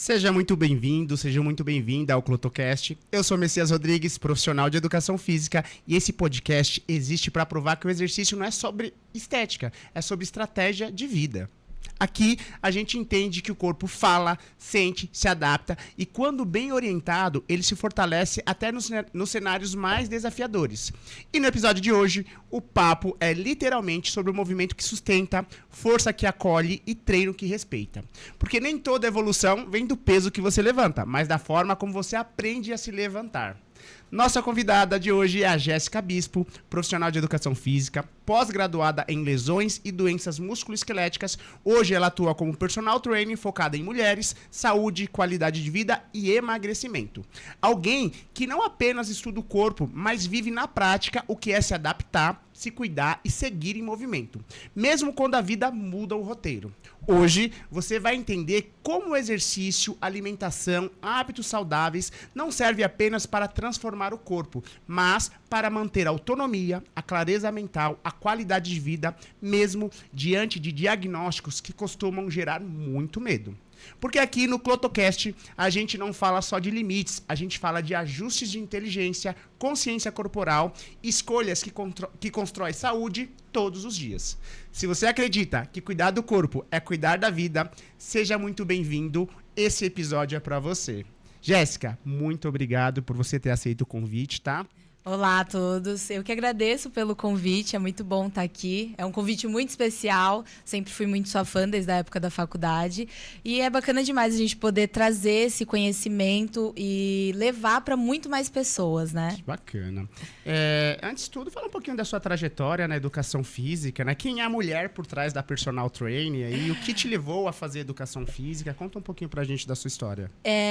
Seja muito bem-vindo, seja muito bem-vinda ao Clotocast. Eu sou Messias Rodrigues, profissional de educação física, e esse podcast existe para provar que o exercício não é sobre estética, é sobre estratégia de vida. Aqui a gente entende que o corpo fala, sente, se adapta e, quando bem orientado, ele se fortalece até nos cenários mais desafiadores. E no episódio de hoje, o papo é literalmente sobre o movimento que sustenta, força que acolhe e treino que respeita. Porque nem toda evolução vem do peso que você levanta, mas da forma como você aprende a se levantar. Nossa convidada de hoje é a Jéssica Bispo, profissional de educação física, pós-graduada em lesões e doenças musculoesqueléticas. Hoje ela atua como personal trainer focada em mulheres, saúde, qualidade de vida e emagrecimento. Alguém que não apenas estuda o corpo, mas vive na prática o que é se adaptar, se cuidar e seguir em movimento, mesmo quando a vida muda o roteiro. Hoje você vai entender como o exercício, alimentação, hábitos saudáveis não serve apenas para transformar o corpo, mas para manter a autonomia, a clareza mental, a qualidade de vida, mesmo diante de diagnósticos que costumam gerar muito medo. Porque aqui no Clotocast a gente não fala só de limites, a gente fala de ajustes de inteligência, consciência corporal, escolhas que constrói saúde todos os dias. Se você acredita que cuidar do corpo é cuidar da vida, seja muito bem-vindo, esse episódio é para você. Jéssica, muito obrigado por você ter aceito o convite, tá? Olá a todos, eu que agradeço pelo convite, é muito bom estar aqui, é um convite muito especial, sempre fui muito sua fã desde a época da faculdade e é bacana demais a gente poder trazer esse conhecimento e levar para muito mais pessoas, né? Que bacana. Antes de tudo, fala um pouquinho da sua trajetória na educação física, né? Quem é a mulher por trás da personal trainer e o que te levou a fazer educação física? Conta um pouquinho pra gente da sua história.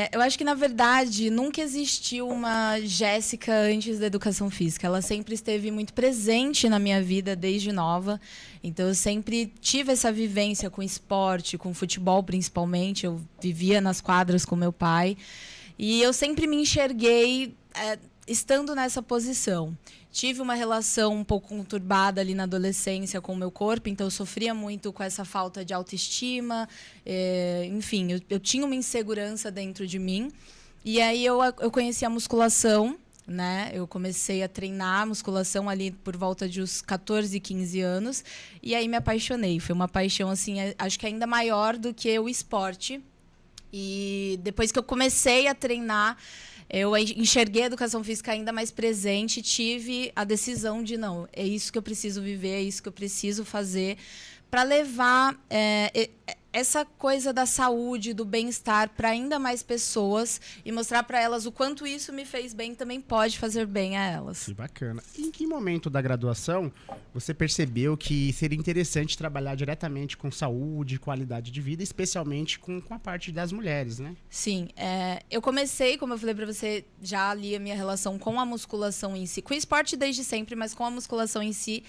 Eu acho que, na verdade, nunca existiu uma Jéssica antes da educação física. Ela sempre esteve muito presente na minha vida desde nova. Então, eu sempre tive essa vivência com esporte, com futebol principalmente. Eu vivia nas quadras com meu pai. E eu sempre me enxerguei estando nessa posição. Tive uma relação um pouco conturbada ali na adolescência com o meu corpo, então eu sofria muito com essa falta de autoestima. Enfim, eu tinha uma insegurança dentro de mim. E aí eu conheci a musculação, né? Eu comecei a treinar musculação ali por volta de uns 14, 15 anos. E aí me apaixonei. Foi uma paixão, assim, acho que ainda maior do que o esporte. E depois que eu comecei a treinar, eu enxerguei a educação física ainda mais presente, tive a decisão de, não, é isso que eu preciso viver, é isso que eu preciso fazer para levar essa coisa da saúde, do bem-estar para ainda mais pessoas e mostrar para elas o quanto isso me fez bem, também pode fazer bem a elas. Que bacana. E em que momento da graduação você percebeu que seria interessante trabalhar diretamente com saúde, qualidade de vida, especialmente com a parte das mulheres, né? Sim. Eu comecei, como eu falei para você, já ali a minha relação com a musculação em si, com o esporte desde sempre, mas com a musculação em si,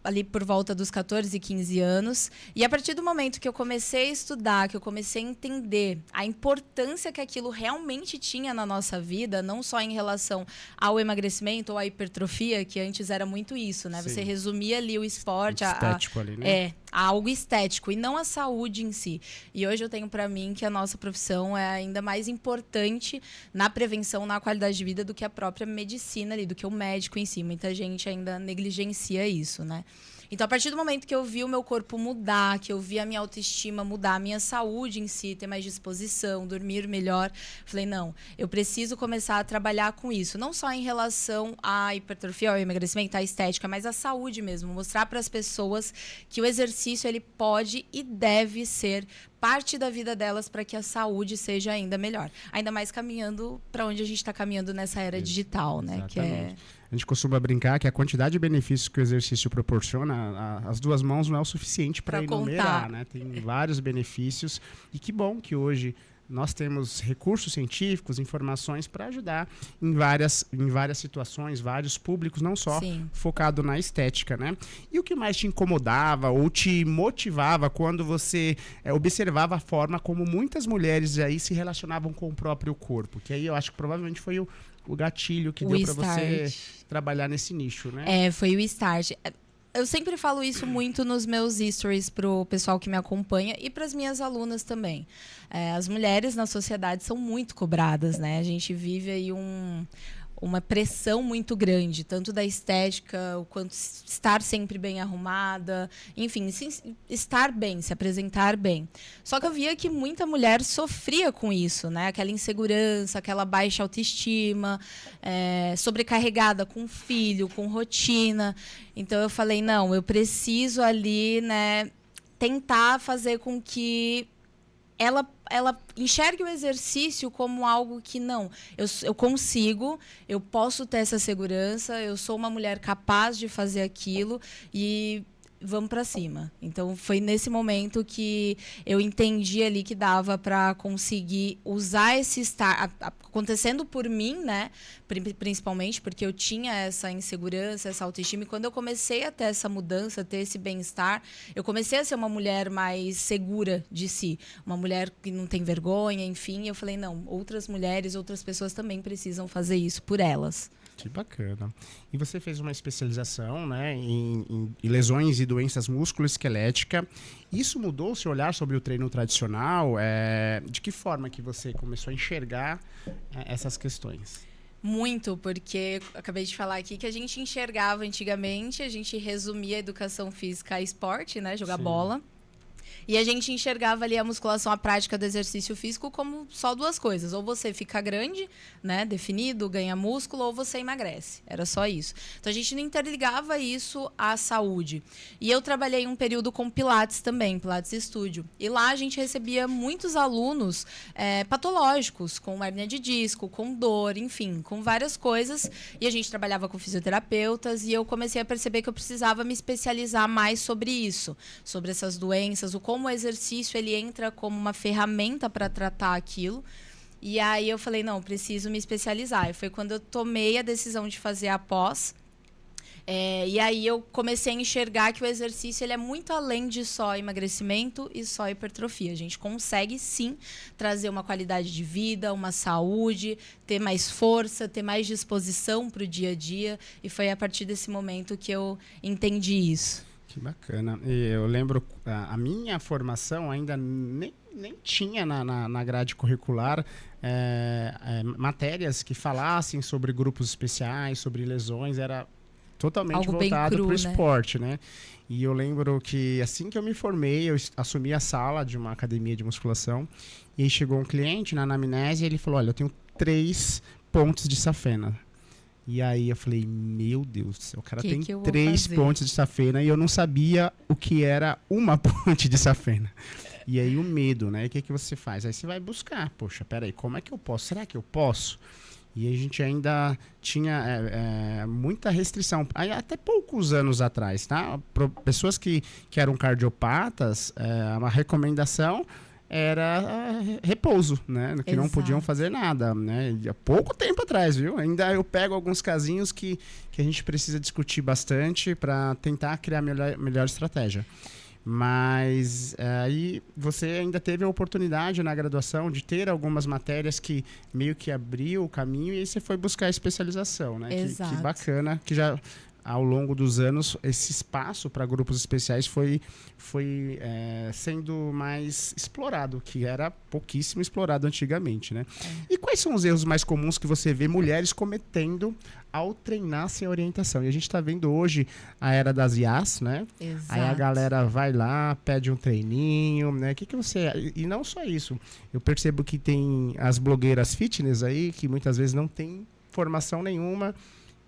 ali por volta dos 14, 15 anos. E a partir do momento que eu comecei a estudar, que eu comecei a entender a importância que aquilo realmente tinha na nossa vida, não só em relação ao emagrecimento ou à hipertrofia, que antes era muito isso, né? Sim. Você resumia ali o esporte estético ali, né? A algo estético e não a saúde em si. E hoje eu tenho para mim que a nossa profissão é ainda mais importante na prevenção, na qualidade de vida do que a própria medicina ali, do que o médico em si. Muita gente ainda negligencia isso, né? Então, a partir do momento que eu vi o meu corpo mudar, que eu vi a minha autoestima mudar, a minha saúde em si, ter mais disposição, dormir melhor, falei, não, eu preciso começar a trabalhar com isso. Não só em relação à hipertrofia, ao emagrecimento, à estética, mas à saúde mesmo. Mostrar para as pessoas que o exercício ele pode e deve ser parte da vida delas para que a saúde seja ainda melhor. Ainda mais caminhando para onde a gente está caminhando nessa era digital, né? Exatamente. A gente costuma brincar que a quantidade de benefícios que o exercício proporciona, as duas mãos não é o suficiente para enumerar, né? Tem vários benefícios e que bom que hoje nós temos recursos científicos, informações para ajudar em várias situações, vários públicos, não só focado na estética, né? E o que mais te incomodava ou te motivava quando você observava a forma como muitas mulheres aí se relacionavam com o próprio corpo? Que aí eu acho que provavelmente foi o gatilho que deu para você trabalhar nesse nicho, né? Foi o start. Eu sempre falo isso muito nos meus stories pro pessoal que me acompanha e para as minhas alunas também. As mulheres na sociedade são muito cobradas, né? A gente vive aí uma pressão muito grande, tanto da estética, o quanto estar sempre bem arrumada, enfim, estar bem, se apresentar bem. Só que eu via que muita mulher sofria com isso, né? Aquela insegurança, aquela baixa autoestima, sobrecarregada com filho, com rotina. Então eu falei, não, eu preciso ali, né, tentar fazer com que ela enxergue o exercício como algo que não, eu consigo, eu posso ter essa segurança, eu sou uma mulher capaz de fazer aquilo e vamos para cima. Então foi nesse momento que eu entendi ali que dava para conseguir usar esse estar acontecendo por mim, né? Principalmente porque eu tinha essa insegurança, essa autoestima. E quando eu comecei a ter essa mudança, ter esse bem-estar, eu comecei a ser uma mulher mais segura de si, uma mulher que não tem vergonha, enfim. E eu falei, não, outras mulheres, outras pessoas também precisam fazer isso por elas. Que bacana. E você fez uma especialização, né, em lesões e doenças musculoesqueléticas. Isso mudou o seu olhar sobre o treino tradicional? De que forma que você começou a enxergar essas questões? Muito, porque acabei de falar aqui que a gente enxergava antigamente, a gente resumia a educação física a esporte, né, jogar Sim. bola. E a gente enxergava ali a musculação, a prática do exercício físico como só duas coisas. Ou você fica grande, né, definido, ganha músculo, ou você emagrece. Era só isso. Então a gente não interligava isso à saúde. E eu trabalhei um período com Pilates também, Pilates Estúdio. E lá a gente recebia muitos alunos patológicos, com hérnia de disco, com dor, enfim, com várias coisas. E a gente trabalhava com fisioterapeutas e eu comecei a perceber que eu precisava me especializar mais sobre isso, sobre essas doenças, como o exercício ele entra como uma ferramenta para tratar aquilo. E aí eu falei, não, preciso me especializar. E foi quando eu tomei a decisão de fazer a pós. E aí eu comecei a enxergar que o exercício ele é muito além de só emagrecimento e só hipertrofia. A gente consegue, sim, trazer uma qualidade de vida, uma saúde, ter mais força, ter mais disposição para o dia a dia. E foi a partir desse momento que eu entendi isso. Que bacana. E eu lembro, a minha formação ainda nem tinha na grade curricular matérias que falassem sobre grupos especiais, sobre lesões, era totalmente algo voltado para o né? esporte, né? E eu lembro que assim que eu me formei, eu assumi a sala de uma academia de musculação, e aí chegou um cliente na anamnese e ele falou, olha, eu tenho 3 pontes de safena. E aí eu falei, meu Deus do céu, o cara tem 3 pontes de safena e eu não sabia o que era uma ponte de safena. E aí o medo, né? E o que você faz? Aí você vai buscar, poxa, peraí, como é que eu posso? Será que eu posso? E a gente ainda tinha muita restrição. Aí, até poucos anos atrás, tá? Pessoas que eram cardiopatas, uma recomendação era repouso, né? Que não podiam fazer nada, né? Há pouco tempo atrás, viu? Ainda eu pego alguns casinhos que a gente precisa discutir bastante para tentar criar melhor estratégia. Mas aí você ainda teve a oportunidade na graduação de ter algumas matérias que meio que abriu o caminho e aí você foi buscar a especialização, né? Exato. Que bacana, que já ao longo dos anos esse espaço para grupos especiais foi sendo mais explorado, que era pouquíssimo explorado antigamente, né? E quais são os erros mais comuns que você vê mulheres cometendo ao treinar sem orientação? E a gente está vendo hoje a era das IAs, né? Exato. Aí a galera vai lá, pede um treininho, né? Que você... E não só isso. Eu percebo que tem as blogueiras fitness aí, que muitas vezes não tem formação nenhuma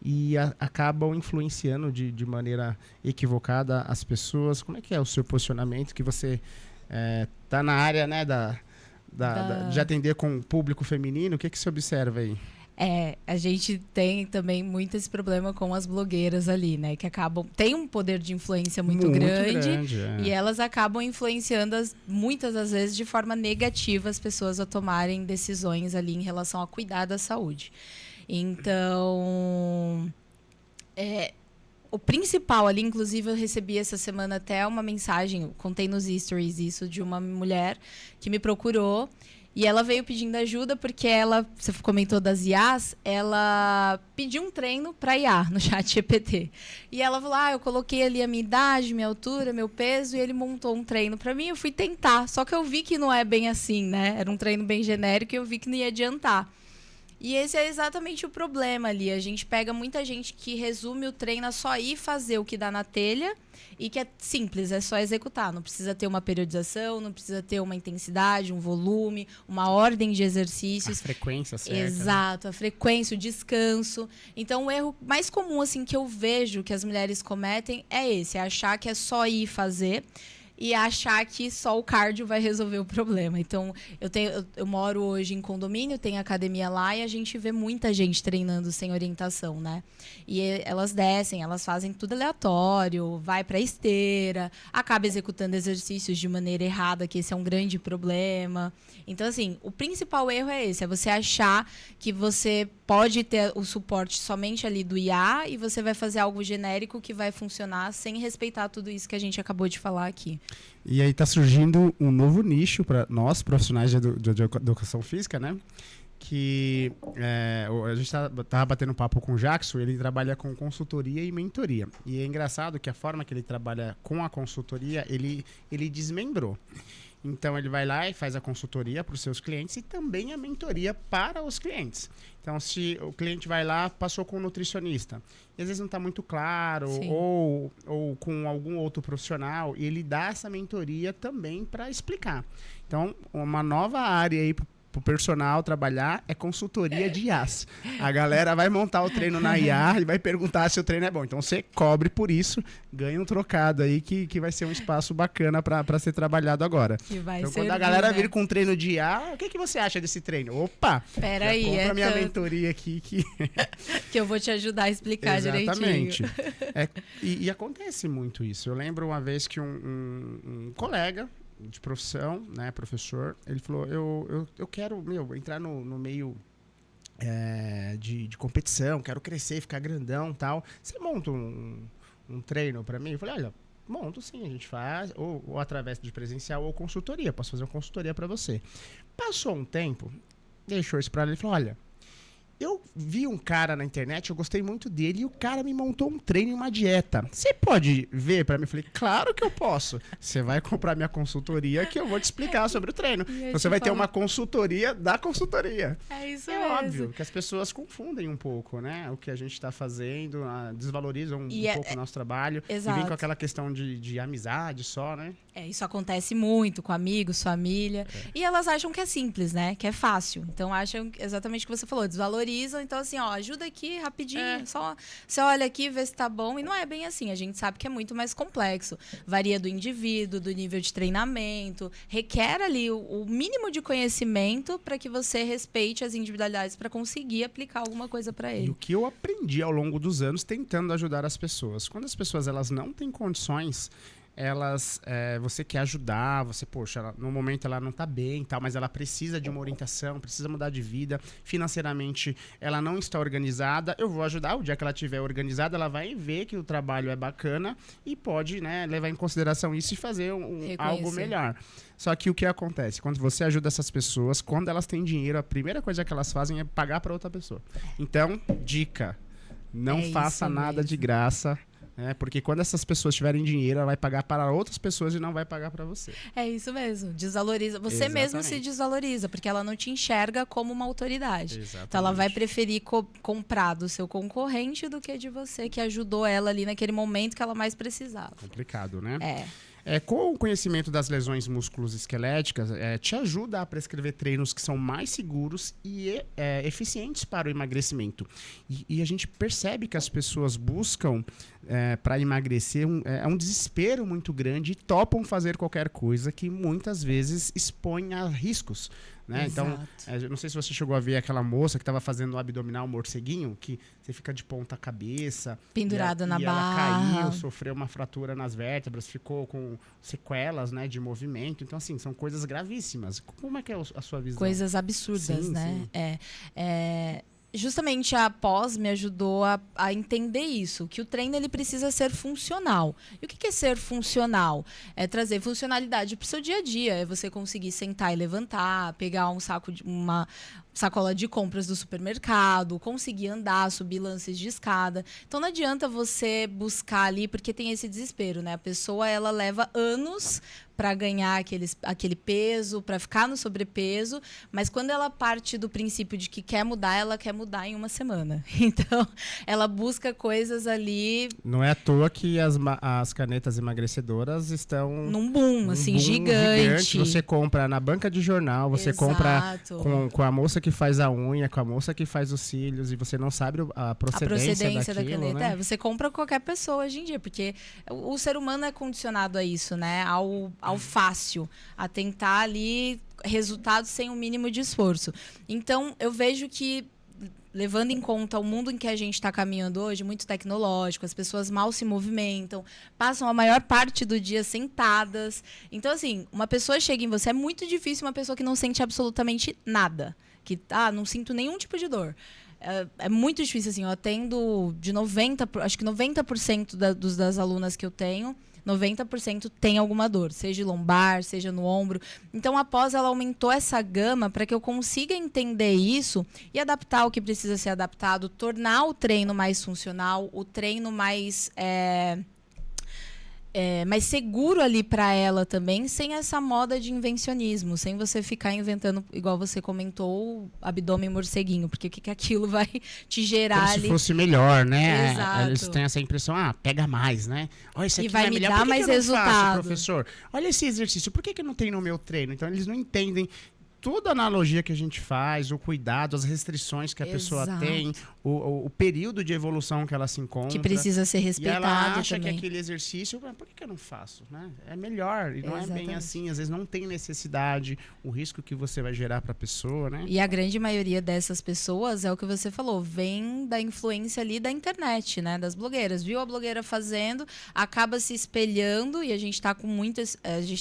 e acabam influenciando de maneira equivocada as pessoas. Como é que é o seu posicionamento? Que você tá na área, né, de atender com o público feminino. O que você observa aí? A gente tem também muito esse problema com as blogueiras ali, né? Que tem um poder de influência muito grande e elas acabam influenciando muitas das vezes de forma negativa as pessoas a tomarem decisões ali em relação a cuidar da saúde. Então, o principal ali, inclusive eu recebi essa semana até uma mensagem, eu contei nos stories isso, de uma mulher que me procurou E ela veio pedindo ajuda porque você comentou das IAs, ela pediu um treino para IA no chat GPT. E ela falou, eu coloquei ali a minha idade, minha altura, meu peso, e ele montou um treino para mim. Eu fui tentar, só que eu vi que não é bem assim, né? Era um treino bem genérico e eu vi que não ia adiantar. E esse é exatamente o problema ali. A gente pega muita gente que resume o treino a só ir fazer o que dá na telha e que é simples, é só executar. Não precisa ter uma periodização, não precisa ter uma intensidade, um volume, uma ordem de exercícios. A frequência certa. Exato, a frequência, o descanso. Então, o erro mais comum assim que eu vejo que as mulheres cometem é esse, é achar que é só ir fazer e achar que só o cardio vai resolver o problema. Então, eu moro hoje em condomínio, tem academia lá e a gente vê muita gente treinando sem orientação, né? E elas descem, elas fazem tudo aleatório, vai pra esteira, acaba executando exercícios de maneira errada, que esse é um grande problema. Então, assim, o principal erro é esse, é você achar que você pode ter o suporte somente ali do IA e você vai fazer algo genérico que vai funcionar sem respeitar tudo isso que a gente acabou de falar aqui. E aí está surgindo um novo nicho para nós, profissionais de educação física, né? Que a gente estava batendo papo com o Jackson, ele trabalha com consultoria e mentoria. E é engraçado que a forma que ele trabalha com a consultoria, ele desmembrou. Então, ele vai lá e faz a consultoria para os seus clientes e também a mentoria para os clientes. Então, se o cliente vai lá, passou com um nutricionista, e às vezes não está muito claro, ou com algum outro profissional, e ele dá essa mentoria também para explicar. Então, uma nova área aí pro personal trabalhar é consultoria de IAs. A galera vai montar o treino na IA e vai perguntar se o treino é bom. Então você cobre por isso, ganha um trocado aí que vai ser um espaço bacana para ser trabalhado agora. Que vai então servir, quando a galera né? vir com um treino de IA, o que você acha desse treino? Opa! Espera aí, compra a minha tanto mentoria aqui que eu vou te ajudar a explicar exatamente. direitinho. E acontece muito isso. Eu lembro uma vez que um colega de profissão, né, professor, ele falou, eu quero, entrar no meio de competição, quero crescer, ficar grandão e tal. Você monta um treino para mim? Eu falei, olha, monto sim, a gente faz, ou através de presencial ou consultoria, posso fazer uma consultoria para você. Passou um tempo, deixou isso para ele e falou, olha, eu vi um cara na internet, eu gostei muito dele, e o cara me montou um treino e uma dieta. Você pode ver pra mim? Eu falei, claro que eu posso. Você vai comprar minha consultoria que eu vou te explicar sobre o treino. Você vai ter uma consultoria da consultoria. É isso É mesmo. óbvio que as pessoas confundem um pouco, né? O que a gente tá fazendo, desvalorizam um pouco o nosso trabalho. Exato. E vem com aquela questão de amizade só, né? Isso acontece muito com amigos, família. E elas acham que é simples, né? Que é fácil. Então acham exatamente o que você falou, desvalorizam. Então, assim, ajuda aqui rapidinho. Só você olha aqui, vê se tá bom. E não é bem assim. A gente sabe que é muito mais complexo. Varia do indivíduo, do nível de treinamento. Requer ali o mínimo de conhecimento para que você respeite as individualidades para conseguir aplicar alguma coisa para ele. E o que eu aprendi ao longo dos anos tentando ajudar as pessoas. Quando as pessoas elas não têm condições, você quer ajudar, poxa, no momento ela não tá bem e tal, mas ela precisa de uma orientação, precisa mudar de vida, financeiramente ela não está organizada, eu vou ajudar, o dia que ela estiver organizada, ela vai ver que o trabalho é bacana e pode, né, levar em consideração isso e fazer algo melhor. Só que o que acontece? Quando você ajuda essas pessoas, quando elas têm dinheiro, a primeira coisa que elas fazem é pagar para outra pessoa. Então, dica, não faça nada de graça. Porque quando essas pessoas tiverem dinheiro, ela vai pagar para outras pessoas e não vai pagar para você. É isso mesmo, desvaloriza. Você mesmo se desvaloriza, porque ela não te enxerga como uma autoridade. Exatamente. Então ela vai preferir comprar do seu concorrente do que de você, que ajudou ela ali naquele momento que ela mais precisava. Complicado, né? É. Com o conhecimento das lesões musculoesqueléticas, te ajuda a prescrever treinos que são mais seguros e eficientes para o emagrecimento. E a gente percebe que as pessoas buscam para emagrecer um desespero muito grande e topam fazer qualquer coisa que muitas vezes expõe a riscos. Né? Então, eu não sei se você chegou a ver aquela moça que estava fazendo o abdominal morceguinho, que você fica de ponta cabeça. Pendurada na barra. Ela caiu, barra. sofreu uma fratura nas vértebras, ficou com sequelas, né, de movimento. Então, assim, são coisas gravíssimas. Como é que é a sua visão? Coisas absurdas, Sim, né? sim. justamente a pós me ajudou a entender isso, que o treino ele precisa ser funcional. E o que é ser funcional? É trazer funcionalidade para o seu dia a dia, é você conseguir sentar e levantar, pegar uma sacola de compras do supermercado, conseguir andar, subir lances de escada. Então não adianta você buscar ali, porque tem esse desespero, né? A pessoa ela leva anos para ganhar aquele peso, para ficar no sobrepeso, mas quando ela parte do princípio de que quer mudar, ela quer mudar em uma semana. Então, ela busca coisas ali... Não é à toa que as canetas emagrecedoras estão... Num boom, assim, gigante. Você compra na banca de jornal, você compra com a moça que faz a unha, com a moça que faz os cílios, e você não sabe a procedência da caneta. Né? Você compra qualquer pessoa hoje em dia, porque o ser humano é condicionado a isso, né? Ao fácil, a tentar ali resultados sem o mínimo de esforço. Então, eu vejo que, levando em conta o mundo em que a gente está caminhando hoje, muito tecnológico, as pessoas mal se movimentam, passam a maior parte do dia sentadas. Então, assim, uma pessoa chega em você, é muito difícil uma pessoa que não sente absolutamente nada, que não sinto nenhum tipo de dor. É muito difícil, assim, eu atendo acho que 90% das alunas que eu tenho, 90% tem alguma dor, seja lombar, seja no ombro. Então, após ela aumentou essa gama para que eu consiga entender isso e adaptar o que precisa ser adaptado, tornar o treino mais funcional, o treino mais seguro ali para ela também, sem essa moda de invencionismo, sem você ficar inventando, igual você comentou, abdômen morceguinho, porque o que aquilo vai te gerar como ali. Se fosse melhor, né? Exato. Eles têm essa impressão, pega mais, né? Olha, isso aqui e vai me melhor. dar mais resultado. Faço, professor? Olha esse exercício, por que não tem no meu treino? Então, eles não entendem toda a analogia que a gente faz, o cuidado, as restrições que a pessoa tem, o período de evolução que ela se encontra. Que precisa ser respeitado também. E ela acha que aquele exercício, por que eu não faço? Né? É melhor, e não é bem assim. Às vezes não tem necessidade, o risco que você vai gerar para a pessoa, né? E a grande maioria dessas pessoas, é o que você falou, vem da influência ali da internet, né? Das blogueiras. Viu a blogueira fazendo, acaba se espelhando, e a gente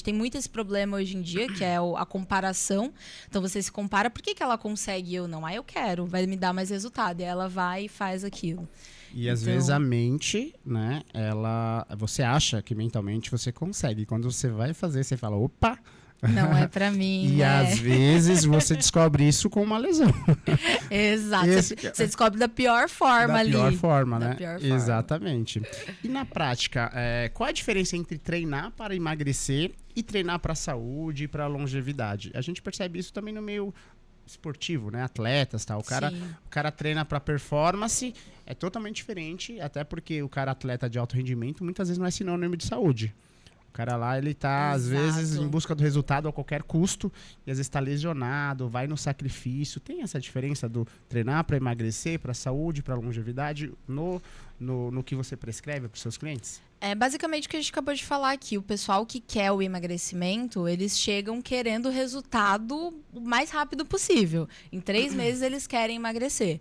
tem muito esse problema hoje em dia, que é a comparação. Então você se compara, por que ela consegue e eu não? Eu quero, vai me dar mais resultado. E ela vai e faz aquilo. E às vezes a mente, né, você acha que mentalmente você consegue. Quando você vai fazer, você fala, opa! Não é pra mim, E né? às vezes você descobre isso com uma lesão. Exato. Você descobre da pior forma ali. Da pior forma, né? Pior forma. Exatamente. E na prática, qual a diferença entre treinar para emagrecer e treinar para a saúde e para a longevidade? A gente percebe isso também no meio esportivo, né? Atletas, tá? O cara treina para performance, é totalmente diferente, até porque o cara atleta de alto rendimento muitas vezes não é sinônimo de saúde. O cara lá, ele tá, às vezes, em busca do resultado a qualquer custo, e às vezes está lesionado, vai no sacrifício. Tem essa diferença do treinar para emagrecer, para saúde, para longevidade, no que você prescreve para os seus clientes? É basicamente o que a gente acabou de falar aqui. O pessoal que quer o emagrecimento, eles chegam querendo o resultado o mais rápido possível. Em 3 meses, eles querem emagrecer.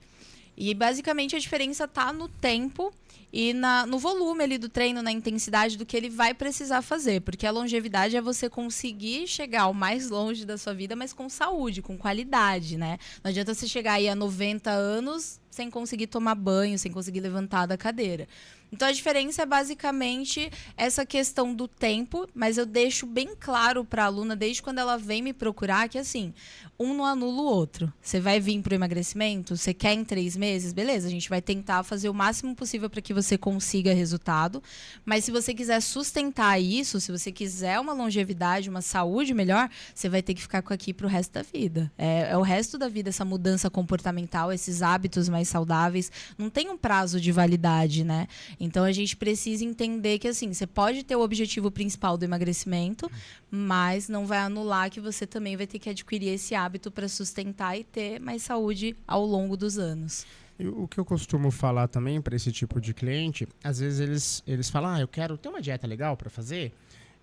E, basicamente, a diferença está no tempo e no volume ali do treino, na intensidade do que ele vai precisar fazer. Porque a longevidade é você conseguir chegar ao mais longe da sua vida, mas com saúde, com qualidade, né? Não adianta você chegar aí a 90 anos sem conseguir tomar banho, sem conseguir levantar da cadeira. Então, a diferença é basicamente essa questão do tempo, mas eu deixo bem claro para a aluna, desde quando ela vem me procurar, que assim, um não anula o outro. Você vai vir para o emagrecimento, você quer em 3 meses, beleza, a gente vai tentar fazer o máximo possível para que você consiga resultado, mas se você quiser sustentar isso, se você quiser uma longevidade, uma saúde melhor, você vai ter que ficar aqui para o resto da vida. É o resto da vida, essa mudança comportamental, esses hábitos mais saudáveis, não tem um prazo de validade, né? Então, a gente precisa entender que, assim, você pode ter o objetivo principal do emagrecimento, mas não vai anular que você também vai ter que adquirir esse hábito para sustentar e ter mais saúde ao longo dos anos. E o que eu costumo falar também para esse tipo de cliente, às vezes eles falam, eu quero ter uma dieta legal para fazer.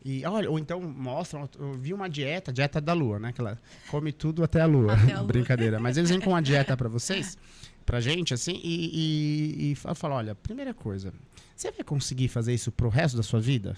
E olha, ou então mostram, eu vi uma dieta da lua, né? Que ela come tudo até a lua. Brincadeira. Mas eles vêm com uma dieta para vocês, pra gente, assim, e falam, olha, primeira coisa, você vai conseguir fazer isso pro resto da sua vida?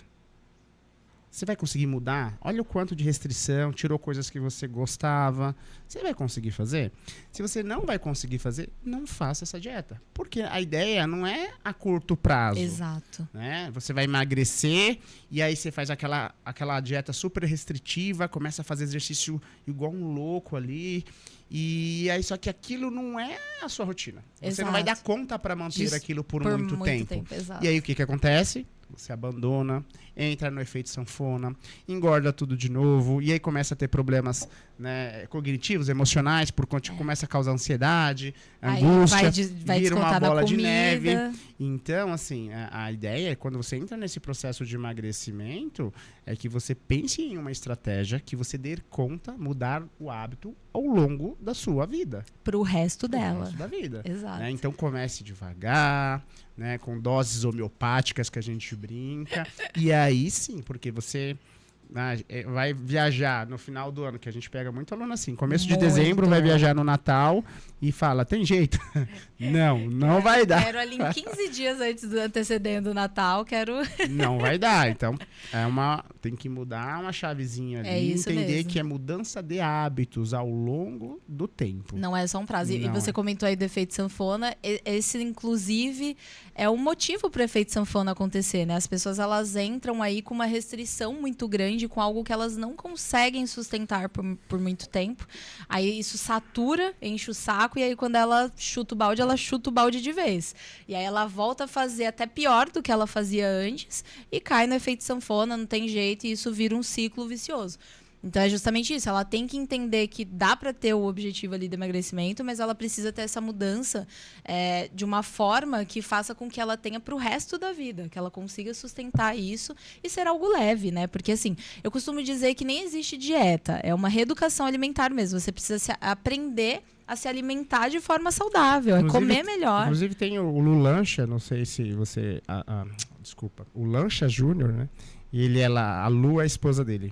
Você vai conseguir mudar? Olha o quanto de restrição, tirou coisas que você gostava. Você vai conseguir fazer? Se você não vai conseguir fazer, não faça essa dieta. Porque a ideia não é a curto prazo. Exato. Né? Você vai emagrecer e aí você faz aquela dieta super restritiva, começa a fazer exercício igual um louco ali. E aí, só que aquilo não é a sua rotina. Você não vai dar conta para manter aquilo por muito tempo. Exato. E aí, o que acontece? Você abandona, entra no efeito sanfona, engorda tudo de novo, e aí começa a ter problemas, né, cognitivos, emocionais, por conta começa a causar ansiedade, angústia, vai vira uma bola de neve. Então, assim, a ideia é, quando você entra nesse processo de emagrecimento, é que você pense em uma estratégia que você dê conta, mudar o hábito ao longo da sua vida. Pro resto dela. Resto da vida. Exato. Né? Então comece devagar, né, com doses homeopáticas que a gente brinca. E aí sim, porque você vai viajar no final do ano, que a gente pega muito aluno assim, começo de dezembro vai viajar no Natal e fala, tem jeito? Não vai dar. Quero ali em 15 dias antecedendo o Natal, Não vai dar, então tem que mudar uma chavezinha ali, entender mesmo. Que é mudança de hábitos ao longo do tempo. Não é só um prazo. E você comentou aí do efeito sanfona, esse inclusive é um motivo para o efeito sanfona acontecer, né? As pessoas elas entram aí com uma restrição muito grande, com algo que elas não conseguem sustentar por muito tempo. Aí isso satura, enche o saco, e aí quando ela chuta o balde de vez. E aí ela volta a fazer até pior do que ela fazia antes e cai no efeito sanfona, não tem jeito, e isso vira um ciclo vicioso. Então é justamente isso, ela tem que entender que dá para ter o objetivo ali do emagrecimento, mas ela precisa ter essa mudança de uma forma que faça com que ela tenha para o resto da vida, que ela consiga sustentar isso e ser algo leve, né? Porque assim, eu costumo dizer que nem existe dieta, é uma reeducação alimentar mesmo, você precisa aprender a se alimentar de forma saudável, é comer melhor. Inclusive tem o Lulancha, não sei se você... desculpa, o Lancha Júnior, né? E ele a Lu é a esposa dele.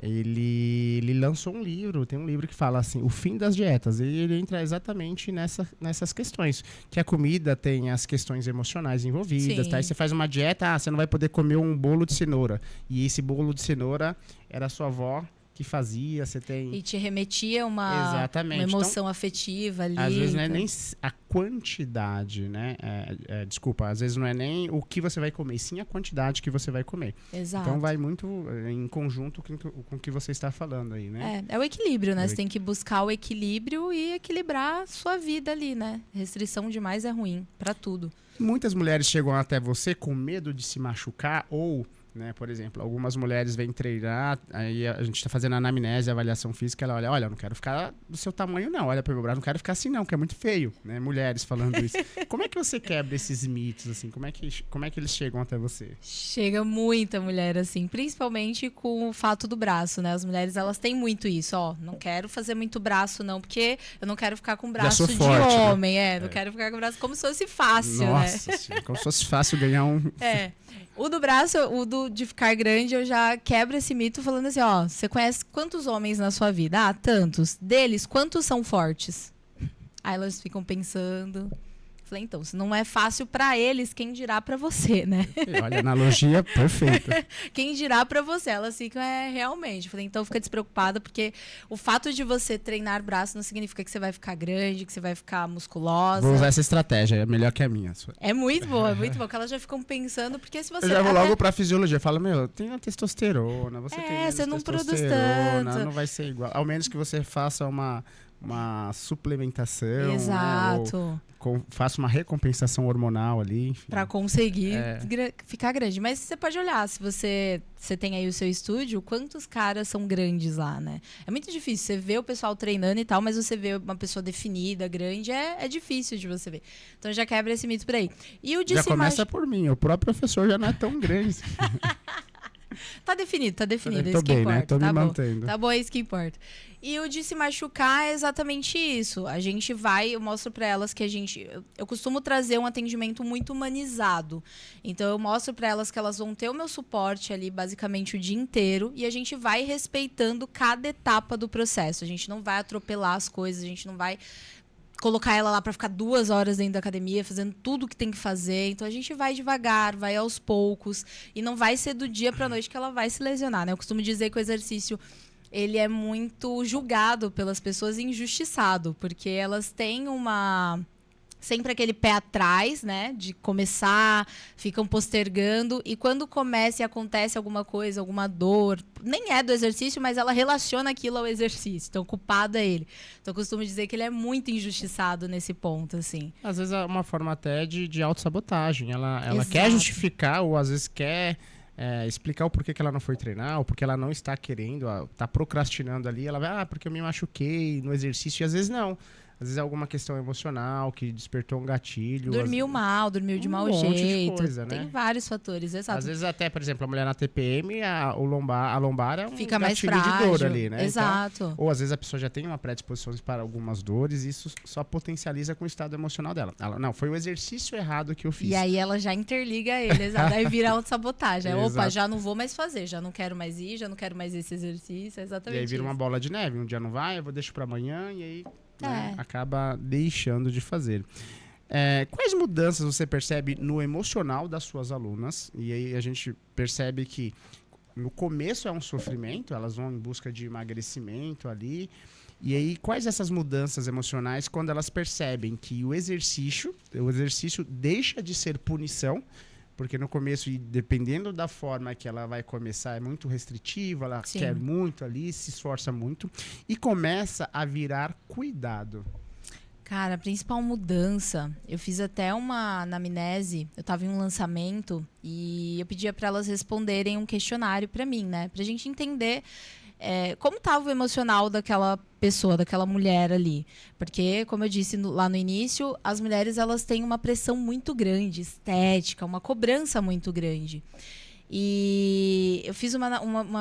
Ele lançou um livro, tem um livro que fala assim, o fim das dietas, e ele entra exatamente nessas questões, que a comida tem as questões emocionais envolvidas, tá? Aí você faz uma dieta, você não vai poder comer um bolo de cenoura, e esse bolo de cenoura era a sua avó que fazia, você tem... E te remetia uma emoção então, afetiva ali. Às vezes não é nem a quantidade, né? Desculpa, às vezes não é nem o que você vai comer, e sim a quantidade que você vai comer. Exato. Então vai muito em conjunto com o que você está falando aí, né? É o equilíbrio, né? Você tem que buscar o equilíbrio e equilibrar a sua vida ali, né? Restrição demais é ruim pra tudo. Muitas mulheres chegam até você com medo de se machucar ou... Né? Por exemplo, algumas mulheres vêm treinar, aí a gente está fazendo a anamnese, a avaliação física, ela olha, eu não quero ficar do seu tamanho não, olha para o meu braço, não quero ficar assim não, que é muito feio, né? Mulheres falando isso. Como é que você quebra esses mitos, assim? Como é que eles chegam até você? Chega muita mulher, assim, principalmente com o fato do braço, né? As mulheres, elas têm muito isso, não quero fazer muito braço não, porque eu não quero ficar com braço de forte, homem, né? Não quero ficar com braço como se fosse fácil, Nossa, né? Senhora, como se fosse fácil ganhar um... O do braço, de ficar grande, eu já quebro esse mito falando assim, você conhece quantos homens na sua vida? Tantos. Deles, quantos são fortes? Aí elas ficam pensando. Falei, então, se não é fácil pra eles, quem dirá pra você, né? Olha, analogia perfeita. Quem dirá pra você? Elas ficam, realmente. Falei, então fica despreocupada, porque o fato de você treinar braço não significa que você vai ficar grande, que você vai ficar musculosa. Vou usar essa estratégia, é melhor que a minha. É muito boa, porque elas já ficam pensando, porque se você... Eu já vou logo pra fisiologia, falo, tem a testosterona, você tem você não produz tanto. Não vai ser igual, ao menos que você faça uma suplementação. Exato. Né? Faça uma recompensação hormonal ali. Para conseguir ficar grande. Mas você pode olhar, se você tem aí o seu estúdio, quantos caras são grandes lá, né? É muito difícil. Você vê o pessoal treinando e tal, mas você vê uma pessoa definida, grande, é difícil de você ver. Então já quebra esse mito por aí. E o de já começa por mim. O próprio professor já não é tão grande. Tá definido, é isso que bem, importa. Né? Tô me mantendo. Tá bom, é isso que importa. E o de se machucar é exatamente isso. A gente eu mostro pra elas que eu costumo trazer um atendimento muito humanizado. Então eu mostro pra elas que elas vão ter o meu suporte ali basicamente o dia inteiro e a gente vai respeitando cada etapa do processo. A gente não vai atropelar as coisas, a gente não vai colocar ela lá para ficar 2 horas dentro da academia, fazendo tudo o que tem que fazer. Então a gente vai devagar, vai aos poucos. E não vai ser do dia pra noite que ela vai se lesionar, né? Eu costumo dizer que o exercício, ele é muito julgado pelas pessoas e injustiçado, porque elas têm sempre aquele pé atrás, né? De começar, ficam postergando. E quando começa e acontece alguma coisa, alguma dor, nem é do exercício, mas ela relaciona aquilo ao exercício. Então, o culpado é ele. Então, eu costumo dizer que ele é muito injustiçado nesse ponto, assim. Às vezes é uma forma até de autossabotagem. Ela Exato. quer justificar ou às vezes quer explicar o porquê que ela não foi treinar, ou porque ela não está querendo, está procrastinando ali. Ela vai, porque eu me machuquei no exercício. E às vezes não. Às vezes é alguma questão emocional que despertou um gatilho. Dormiu mal, dormiu de mau monte de jeito. coisa, né? Tem vários fatores, exato. Às vezes até, por exemplo, a mulher na TPM, a lombar é um Fica mais gatilho de frágil. dor ali, né? Exato. Então, ou às vezes a pessoa já tem uma predisposição para algumas dores e isso só potencializa com o estado emocional dela. Não, foi o exercício errado que eu fiz. E aí ela já interliga ele, exato. Aí vira autossabotagem. Opa, Exato. já não vou mais fazer, já não quero mais ir, já não quero mais esse exercício, é exatamente E aí vira isso. uma bola de neve. Um dia não vai, eu deixo para amanhã e aí né, acaba deixando de fazer. Quais mudanças você percebe no emocional das suas alunas? E aí a gente percebe que no começo é um sofrimento, elas vão em busca de emagrecimento ali. E aí, quais essas mudanças emocionais quando elas percebem que o exercício deixa de ser punição, porque no começo, e dependendo da forma que ela vai começar, é muito restritiva, ela Sim. quer muito ali, se esforça muito, e começa a virar cuidado. Cara, a principal mudança, eu fiz até uma anamnese, eu tava em um lançamento e eu pedia para elas responderem um questionário para mim, né? Pra gente entender como estava o emocional daquela pessoa, daquela mulher ali. Porque, como eu disse lá no início, as mulheres elas têm uma pressão muito grande, estética, uma cobrança muito grande. E eu fiz uma